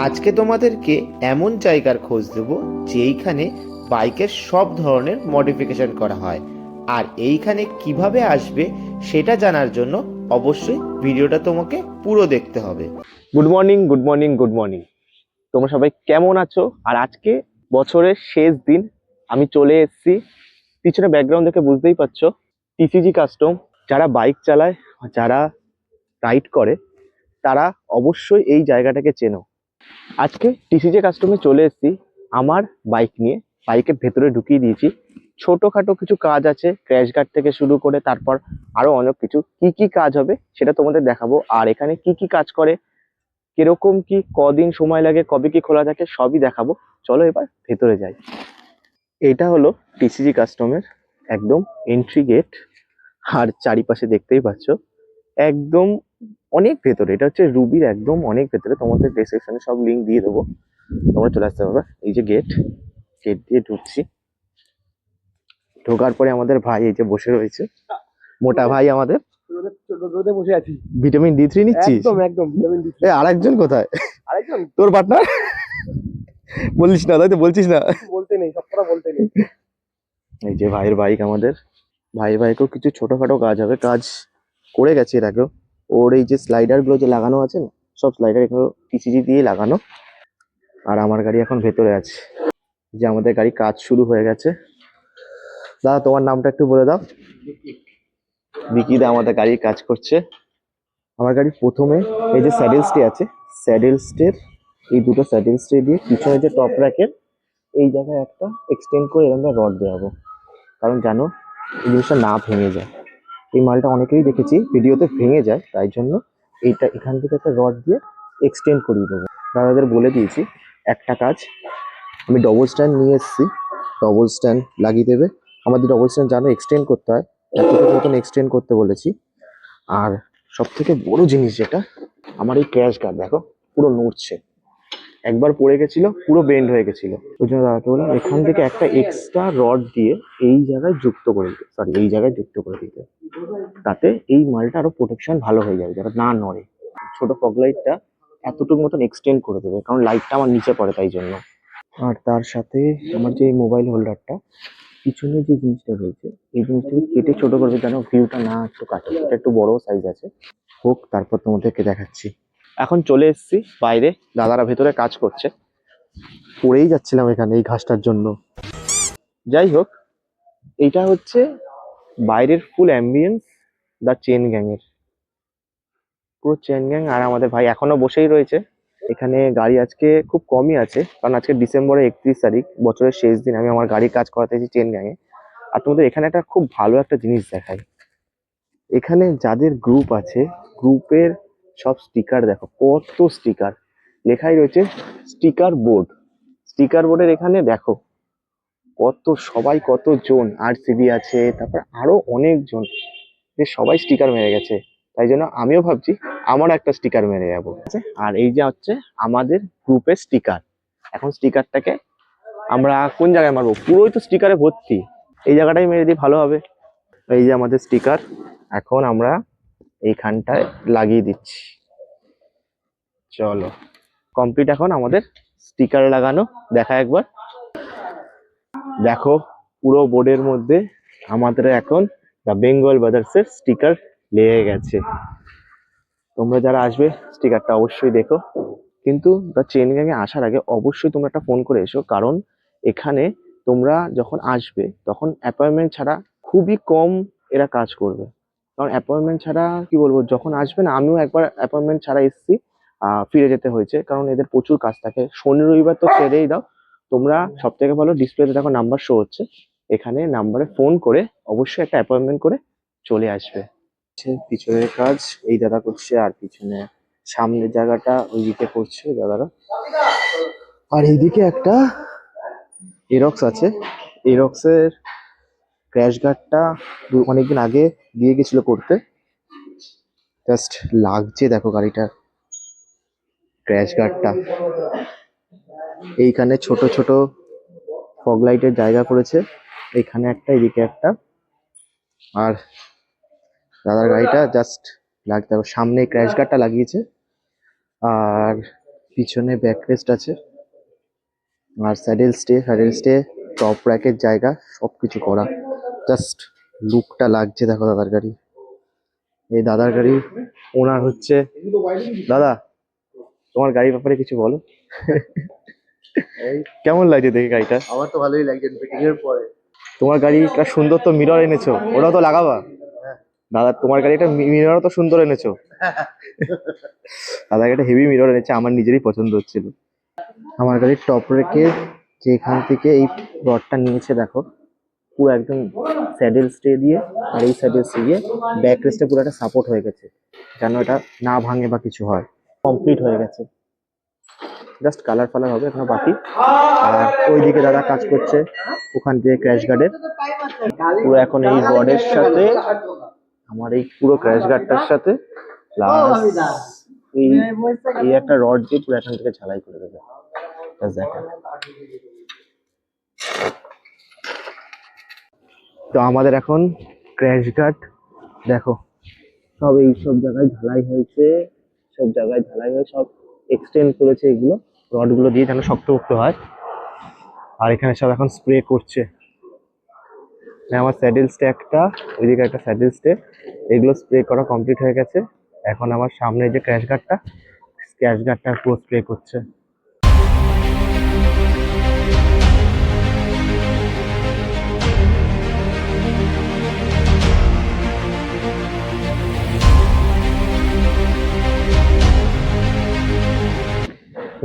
আজকে তোমাদেরকে এমন জায়গার খোঁজ দেব যেইখানে বাইকের সব ধরনের মডিফিকেশন করা হয়। আর এইখানে কিভাবে আসবে সেটা জানার জন্য অবশ্যই ভিডিওটা তোমাকে পুরো দেখতে হবে। Good morning, good morning, good morning. তোমরা সবাই কেমন আছো? আর আজকে বছরের শেষ দিন আমি চলে এসেছি। পিছনে ব্যাকগ্রাউন্ড দেখে বুঝতেই পারছো, টিসিজি কাস্টম। যারা বাইক চালায়, যারা রাইড করে, তারা অবশ্যই এই জায়গাটাকে চেনো। আজকে টিসিজি কাস্টমে চলে এসেছি আমার বাইক নিয়ে। বাইকের ভেতরে ঢুকিয়ে দিয়েছি। ছোটখাটো কিছু কাজ আছে, ক্র্যাশ গার্ড থেকে শুরু করে তারপর আরো অনেক কিছু। কি কি কাজ হবে সেটা তোমাদের দেখাবো, আর এখানে কি কি কাজ করে, কিরকম কি, কদিন সময় লাগে, কবে কি খোলা থাকে, সবই দেখাবো। চলো এবার ভেতরে যাই। এটা হলো টিসিজি কাস্টমের একদম এন্ট্রি গেট। আর চারিপাশে দেখতেই পাচ্ছ একদম অনেক ভেতরে। এটা হচ্ছে রুবির একদম অনেক ভেতরে। তোমাদের ডেসক্রিপশনে সব লিঙ্ক দিয়ে দেবো, তোমরা চলে আসতে পারবে। এই যে গেট, গেট দিয়ে ঢুকছি। ঢোকার পরে আমাদের ভাই এই যে বসে রয়েছে, মোটা ভাই আমাদের। রোদে বসে আছি। ভিটামিন D3 নিচ্ছিস? একদম একদম ভিটামিন ডি। আরেকজন কোথায়? আরেকজন তোর পার্টনার? বলিস না, তাই তো বলছিস না। বলতে নেই, সব কথা বলতে নেই। এই যে ভাইয়ের বাইক আমাদের। ভাইয়ের বাইকেও কিছু ছোটখাটো কাজ হবে, কাজ করে গেছে এর আগেও। ওর এই যে স্লাইডার গুলো যে লাগানো আছে না, সব স্লাইডার এগুলো টিসিজি দিয়ে লাগানো। আর আমার গাড়ি এখন ভেতরে আছে। যে আমাদের গাড়ি কাজ শুরু হয়ে গেছে। দাদা, তোমার নামটা একটু বলে দাও। বিকি দা আমাদের গাড়ির কাজ করছে। আমার গাড়ির প্রথমে এই যে স্যাডেল স্টে আছে, স্যাডেল স্টের এই দুটো স্যাডেল স্টে দিয়ে পিছনে যে টপ র্যাকের এই জায়গায় একটা এক্সটেন্ড করে এরকম রড দেওয়াবো। কারণ জানো, এই জিনিসটা না ভেঙে যায়। এই মালটা অনেকেই দেখেছি ভিডিওতে ভেঙে যায়, তাই জন্য এইটা এখান থেকে একটা রড দিয়ে এক্সটেন্ড করিয়ে দেবো। দাদাদের বলে দিয়েছি একটা কাজ। আমি ডবল স্ট্যান্ড নিয়ে এসেছি, ডবল স্ট্যান্ড লাগিয়ে দেবে। আমাদের ডবল স্ট্যান্ড জানো এক্সটেন্ড করতে হয়, এতটুকু মতন এক্সটেন্ড করতে বলেছি। আর সব থেকে বড় জিনিস যেটা, আমার এই ক্র্যাশ গার্ড দেখো পুরো নড়ছে। একবার পড়ে গেছিল, পুরো বেন্ড হয়ে গেছিল। ওই জন্য দাদাকে বললাম এখান থেকে একটা এক্সট্রা রড দিয়ে এই জায়গায় যুক্ত করে দিতে, সরি এই জায়গায় যুক্ত করে দিতে। তাতে এই মালটা আরো প্রোটেকশন ভালো হয়ে যাবে, যারা না নড়ে। ছোট ফগ লাইটটা এতটুকু মতন এক্সটেন্ড করে দেবে, কারণ লাইটটা আমার নিচে পড়ে তাই জন্য। আর তার সাথে আমার যে মোবাইল হোল্ডারটা, পিছনে যে জিনিসটা রয়েছে এই জিনিসটাকে কেটে ছোট করবে, যেন ভিউটা না একটু কাটে। এটা একটু বড় সাইজ আছে, হোক তারপর তোমাদেরকে দেখাচ্ছি। এখন চলে এসেছি বাইরে, দাদারা ভেতরে কাজ করছে। পড়েই যাচ্ছিলাম এখানে এই ঘাসটার জন্য। যাই হোক, এইটা হচ্ছে বাইরের ফুল অ্যাম্বিয়েন্স দা চেন গ্যাং এর। পুরো চেন গ্যাং আর আমাদের ভাই এখনো বসেই রয়েছে এখানে। গাড়ি আজকে খুব কমই আছে, কারণ আজকে ডিসেম্বরের 31 তারিখ, বছরের শেষ দিন। আমি আমার গাড়ির কাজ করাতে এসেছি চেন গ্যাং এ। আর তোমাদের এখানে একটা খুব ভালো একটা জিনিস দেখাই। এখানে যাদের গ্রুপ আছে, গ্রুপের সব স্টিকার দেখো, কত স্টিকার লেখাই রয়েছে। স্টিকার বোর্ড, স্টিকার বোর্ডের এখানে দেখো কত সবাই, কতজন আরসিবি আছে, তারপর আরো অনেকজন, যে সবাই স্টিকার মেরে গেছে। তাই জন্য আমিও ভাবছি আমার একটা স্টিকার মেরে যাবো। আর এই যে হচ্ছে আমাদের গ্রুপের স্টিকার। এখন স্টিকারটাকে আমরা কোন জায়গায় মারবো? পুরোই তো স্টিকারে ভর্তি, এই জায়গাটাই মেরে দিই ভালো হবে। এই যে আমাদের স্টিকার, এখন আমরা এইখানটায় লাগিয়ে দিচ্ছি। চলো কমপ্লিট এখন আমাদের স্টিকার লাগানো। দেখা একবার, দেখো পুরো বোর্ডের মধ্যে আমাদের এখন দ্য বেঙ্গল ব্রাদার্সের স্টিকার লেগে গেছে। তোমরা যারা আসবে স্টিকারটা অবশ্যই দেখো। কিন্তু দ্য চেন গ্যাং এ আসার আগে অবশ্যই তোমরা একটা ফোন করে এসো, কারণ এখানে তোমরা যখন আসবে তখন অ্যাপয়েন্টমেন্ট ছাড়া খুবই কম এরা কাজ করবে। কারণ অ্যাপয়েন্টমেন্ট ছাড়া কি বলবো, যখন আসবে না, আমিও একবার অ্যাপয়েন্টমেন্ট ছাড়া এসেছি, ফিরে যেতে হয়েছে, কারণ এদের প্রচুর কাজ থাকে। শনি রবিবার তো ছেড়েই দাও। তোমরা সব থেকে ভালো ডিসপ্লেতে দেখো নাম্বার শো হচ্ছে, এখানে নাম্বারে ফোন করে অবশ্যই একটা অ্যাপয়েন্টমেন্ট করে চলে আসবে। পিছনের কাজ এই দাদা করছে, আর পিছনে সামনের জায়গাটা ওইদিকে করছে দাদারা। আর এইদিকে একটা এরক্স আছে, এরক্সের ক্র্যাশ গার্ডটা অনেকদিন আগে দিয়ে গেছিল করতে। জাস্ট লাগছে দেখো গাড়িটার ক্র্যাশ গার্ডটা। এইখানে ছোট ছোট ফগ লাইটের জায়গা করেছে, এইখানে একটা, এদিকে একটা। আর দাদার গাড়িটা জাস্ট লাগতে হবে, সামনে ক্র্যাশ গার্ডটা লাগিয়েছে। আর পিছনে ব্যাকরেস্ট আছে, আর স্যাডেল স্টে টপ র্যাকের জায়গা, সবকিছু করা। জাস্ট লুকটা লাগছে দেখো দাদার গাড়ি। এই দাদার গাড়ি ওনার হচ্ছে। দাদা, তোমার গাড়ির ব্যাপারে কিছু বলো। কেমন লাগছে দেখে গাড়িটা? আমার তো ভালোই লাগছে ফিটিং এর পরে। তোমার গাড়িটা সুন্দর তো মিরর এনেছো, ওটাও তো লাগাবা। দাদা তোমার গাড়িটা মিররও তো সুন্দর এনেছো। দাদা একটা হেভি মিরর এনেছে, আমার নিজেরই পছন্দ হচ্ছিল। আমার গাড়ির টপ রেকে যে এখান থেকে এই রডটা নিয়েছে দেখো, পুরো একদম স্যাডেল স্টে দিয়ে, আর এই স্যাডেল স্টে দিয়ে ব্যাক রেস্টে পুরো একটা সাপোর্ট হয়ে গেছে, যেন এটা না ভাঙে বা কিছু হয়। কমপ্লিট হয়ে গেছে, জাস্ট কালার ফালার হবে এখনো বাকি। আর ওইদিকে দাদা কাজ করছে ওখান থেকে ক্র্যাশ গার্ডের পুরো, এখন এই রডের সাথে আমার এই পুরো ক্র্যাশ গার্ডটার সাথে প্লাস এই এই একটা রড দিয়ে পুরো এখান থেকে ঝালাই করে দেবে। Just দেখো। তো আমাদের এখন ক্র্যাশ গার্ড দেখো, সব এই সব জায়গায় ঝালাই হয়েছে, সব জায়গায় ঝালাই হয়ে সব এক্সটেন্ড করেছে এগুলো রডগুলো দিয়ে, যেন শক্তপোক্ত হয়। আর এখানে সব এখন স্প্রে করছে। আমার স্যাডেল স্টে একটা, ওইদিকে একটা স্যাডেল স্টে, এগুলো স্প্রে করা কমপ্লিট হয়ে গেছে। এখন আমার সামনে যে ক্র্যাশ গার্ডটা পুরো স্প্রে করছে।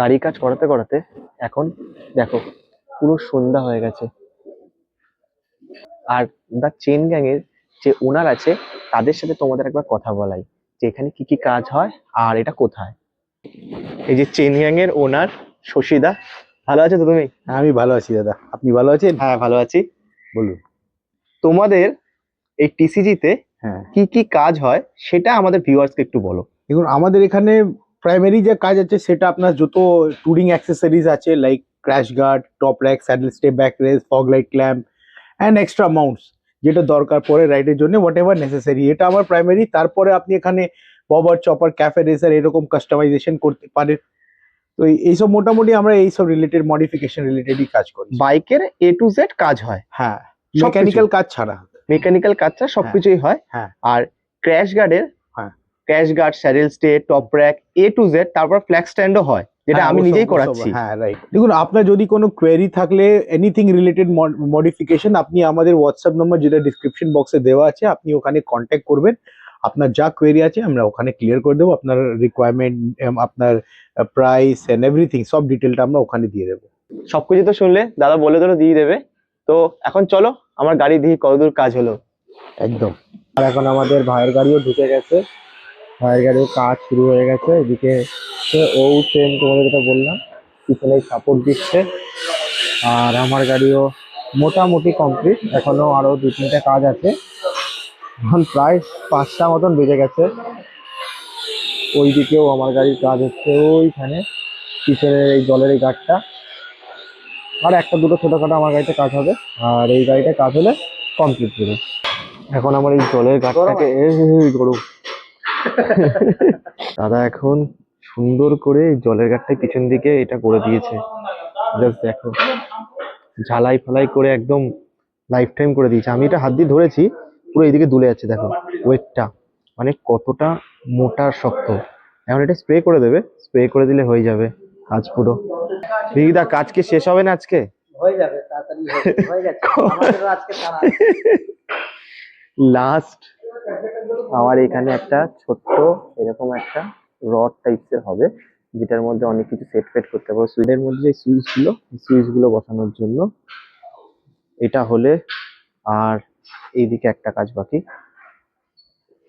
গাড়ি কাজ করাতে করাতে এখন দেখো পুরো সন্ধ্যা হয়ে গেছে। আর দা চেন গ্যাং এর যে ওনার আছে তাদের সাথে তোমাদের একবার কথা বলাই, যে এখানে কি কি কাজ হয় আর এটা কোথায়। এই যে চেন গ্যাং এর ওনার শশীদা, ভালো আছো তো তুমি? আমি ভালো আছি দাদা, আপনি ভালো আছেন? হ্যাঁ ভালো আছি। বলুন। তোমাদের এই টিসিজি তে হ্যাঁ, কি কি কাজ হয় সেটা আমাদের ভিউয়ার্সকে একটু বলো। দেখুন আমাদের এখানে প্রাইমারি যে কাজ আছে সেটা আপনার যত টুরিং অ্যাক্সেসরিজ আছে, like crash guard, top rack, saddle stay, back rest, fog light lamp and extra mounts, যেটা দরকার পড়ে রাইডের জন্য, হোয়াট এভার নেসেসারি, এটা আমার প্রাইমারি। তারপরে আপনি এখানে ববার, চপার, ক্যাফে রেসার এরকম কাস্টমাইজেশন করতে পারেন। তো এইসব মোটামুটি আমরা এইসব রিলেটেড মডিফিকেশন রিলেটেডই কাজ করি। বাইকের এ টু জেড কাজ হয়, হ্যাঁ, সবকিছু। মেকানিক্যাল কাজ ছাড়া। মেকানিক্যাল কাজটা সবকিছুই হয়। হ্যাঁ। আর ক্র্যাশ গার্ডের, হ্যাঁ। Crash guard, saddle stay, top rack, A to Z, তারপর ফ্ল্যাগ স্ট্যান্ডও হয়, যেটা হ্যাঁ, আমি ওসব- নিজেই ওসব, করাচ্ছি। হ্যাঁ রাইট। দেখুন আপনার যদি কোনো কোয়েরি থাকলে, এনিথিং রিলেটেড মডিফিকেশন, আপনি আমাদের হোয়াটসঅ্যাপ নম্বর যেটা ডিসক্রিপশন বক্সে দেওয়া আছে, আপনি ওখানে কন্ট্যাক্ট করবেন। আপনার যা কোয়েরি আছে আমরা ওখানে ক্লিয়ার করে দেবো। আপনার রিকোয়ারমেন্ট, আপনার প্রাইস এন্ড এভরিথিং, সব ডিটেলটা আমরা ওখানে দিয়ে দেবো। সবকিছু তো শুনলে, দাদা বলে দিলো দিয়ে দেবে। তো এখন চলো আমার গাড়ি দিয়ে কতদূর কাজ হলো। একদম। আর এখন আমাদের ভাইয়ের গাড়িও ঢুকে গেছে, ভাইয়ের গাড়ির কাজ শুরু হয়ে গেছে। এদিকে ও সেম তোমাদের যেটা বললাম, পিছনে সাপোর্ট দিচ্ছে। আর আমার গাড়িও মোটামুটি কমপ্লিট, এখনো আরো 2-3টা কাজ আছে। এখন প্রায় 5টা মতন বেজে গেছে। ওইদিকেও আমার গাড়ির কাজ হচ্ছে, ওইখানে পিছনের এই জলের এই গাড়টা। আর একটা দুটো ছোটখাটো আমার গাড়িতে কাজ হবে, আর এই গাড়িটা কাজ হলে কমপ্লিট করে। এখন আমার এই জলের গাড়টাকে গরম দাদা এখন সুন্দর করে এই জলের গাড়টাই পিছন দিকে এটা করে দিয়েছে। জাস্ট দেখো, ঝালাই ফালাই করে একদম লাইফ টাইম করে দিয়েছে। আমি এটা হাত দিয়ে ধরেছি, পুরো এইদিকে দুলে যাচ্ছে দেখো ওয়েটটা, মানে কতটা মোটা আর শক্ত। এখন এটা স্প্রে করে দেবে, স্প্রে করে দিলে হয়ে যাবে কাজ পুরো। দিদা কাজ কি শেষ হবে না আজকে? হয়ে যাবে, তাড়াতাড়ি হয়ে গেছে, আমাদেরও আজকে তারা। লাস্ট আমার এখানে একটা ছোট্ট এরকম একটা রড টাইপসের হবে, যেটার মধ্যে অনেক কিছু সেট ফেট করতে পারবো। সুইচের মধ্যে যে সুইচ গুলো বসানোর জন্য এটা হলে, আর এইদিকে একটা কাজ বাকি,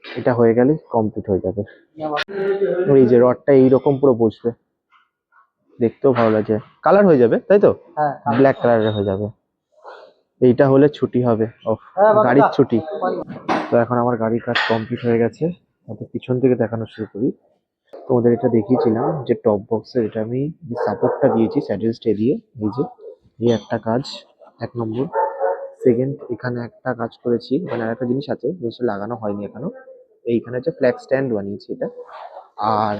এটা হয়ে গেলে কমপ্লিট হয়ে যাবে। এই যে রডটা এইরকম পুরো বসবে, দেখতেও ভালো লাগছে, কালার হয়ে যাবে তাই তো, হ্যাঁ, ব্ল্যাক কালারের হয়ে যাবে। এইটা হলে ছুটি হবে, গাড়ির ছুটি। তো এখন আমার গাড়ির কাজ কমপ্লিট হয়ে গেছে। পিছন থেকে দেখানো শুরু করি। তোমাদের এটা দেখিয়েছিলাম যে টপ বক্সের এটা আমি যে সাপোর্টটা দিয়েছি স্যাডেল স্টে দিয়ে, এই যে এই একটা কাজ 1 নম্বর। সেকেন্ড, এখানে একটা কাজ করেছি, মানে আর একটা জিনিস আছে, জিনিসটা লাগানো হয়নি এখনো। এইখানে হচ্ছে ফ্ল্যাগ স্ট্যান্ড বানিয়েছি এটা। আর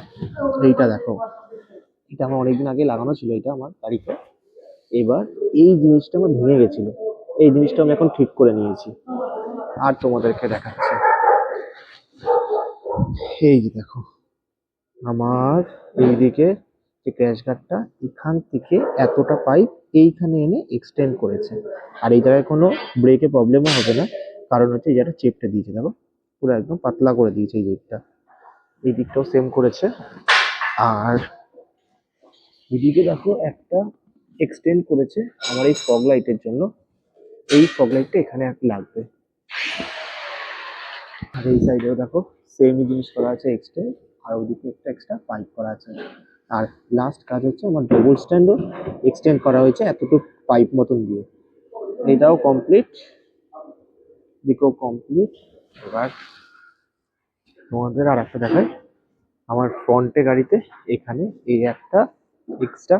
এইটা দেখো, এটা আমার অনেকদিন আগে লাগানো ছিল, এটা আমার গাড়িতে। এবার এই জিনিসটা আমার ভেঙে গেছিল, এই জিনিসটা আমি এখন ঠিক করে নিয়েছি আর তোমাদেরকে দেখাচ্ছি। এই যে দেখো, আমার এইদিকে যে ক্র্যাশ গার্ডটা, এখান থেকে এতটা পাইপ এইখানে এনে এক্সটেন্ড করেছে। আর এই জায়গায় কোনো ব্রেকে প্রবলেমও হবে না, কারণ হচ্ছে এই জায়গাটা চেপটা দিয়েছে, দেখো পুরো একদম পাতলা করে দিয়েছে এই দিকটা। এই দিকটাও সেম করেছে। আর এদিকে দেখো একটা এক্সটেন্ড করেছে আমার এই ফগ লাইটের জন্য, এই ফগ লাইটটা এখানে আর কি লাগবে। আর এই সাইডেও দেখো সেমই জিনিস করা আছে এক্সটেন্ড, আর ওইদিকে একটা এক্সট্রা পাইপ করা আছে। আর লাস্ট কাজ হচ্ছে আমার ডবল স্ট্যান্ডও এক্সটেন্ড করা হয়েছে এতটুকু পাইপ মতন দিয়ে। এটাও কমপ্লিট, দিকেও কমপ্লিট। এবার তোমাদের আর একটা দেখাই, আমার ফ্রন্টে গাড়িতে এখানে এই একটা এক্সট্রা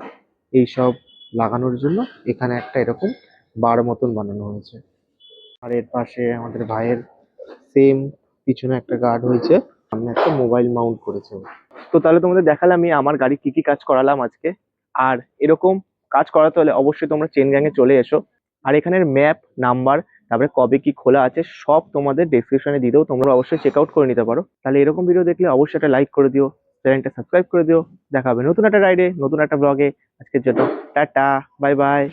এইসব লাগানোর জন্য এখানে একটা এরকম বার মতন বানানো হয়েছে। আর এর পাশে আমাদের ভাইয়ের সেম পিছনে একটা গার্ড হয়েছে, সামনে একটা মোবাইল মাউন্ট করেছে। তো তাহলে তোমাদের দেখালাম আমি আমার গাড়ি কি কি কাজ করালাম আজকে। আর এরকম কাজ করাতে হলে অবশ্যই তোমরা চেন গ্যাংয়ে চলে এসো। আর এখানের ম্যাপ, নাম্বার, তারপরে কবে কি খোলা আছে সব তোমাদের ডেসক্রিপশনে দিয়ে দেবো, তোমরা অবশ্যই চেক আউট করে নিতে পারো। তাহলে এরকম ভিডিও দেখলে অবশ্যই একটা লাইক করে দিও, চ্যানেলটা সাবস্ক্রাইব করে দিও। দেখা হবে নতুন একটা রাইডে, নতুন একটা ব্লগে। আজকের জন্য টাটা, বাই বাই।